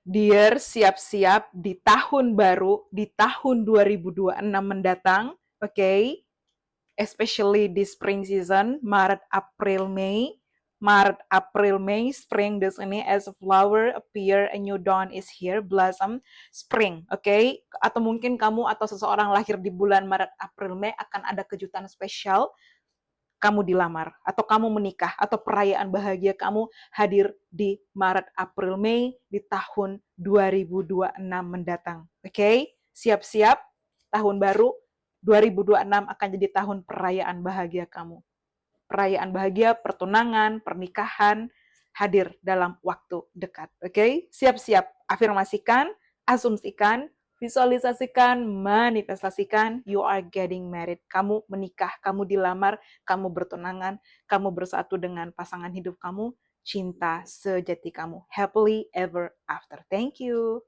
Dear, siap-siap di tahun baru, di tahun 2026 mendatang, oke? Okay? Especially di spring season, Maret, April, Mei. Maret, April, Mei, spring di sini as a flower appear, a new dawn is here, blossom, spring, oke? Okay? Atau mungkin kamu atau seseorang lahir di bulan Maret, April, Mei akan ada kejutan spesial, kamu dilamar, atau kamu menikah, atau perayaan bahagia kamu hadir di Maret, April, Mei di tahun 2026 mendatang. Oke? Okay? Siap-siap, tahun baru 2026 akan jadi tahun perayaan bahagia kamu. Perayaan bahagia, pertunangan, pernikahan, hadir dalam waktu dekat. Oke? Okay? Siap-siap, afirmasikan, asumsikan, visualisasikan, manifestasikan, you are getting married. Kamu menikah, kamu dilamar, kamu bertunangan, kamu bersatu dengan pasangan hidup kamu, cinta sejati kamu. Happily ever after. Thank you.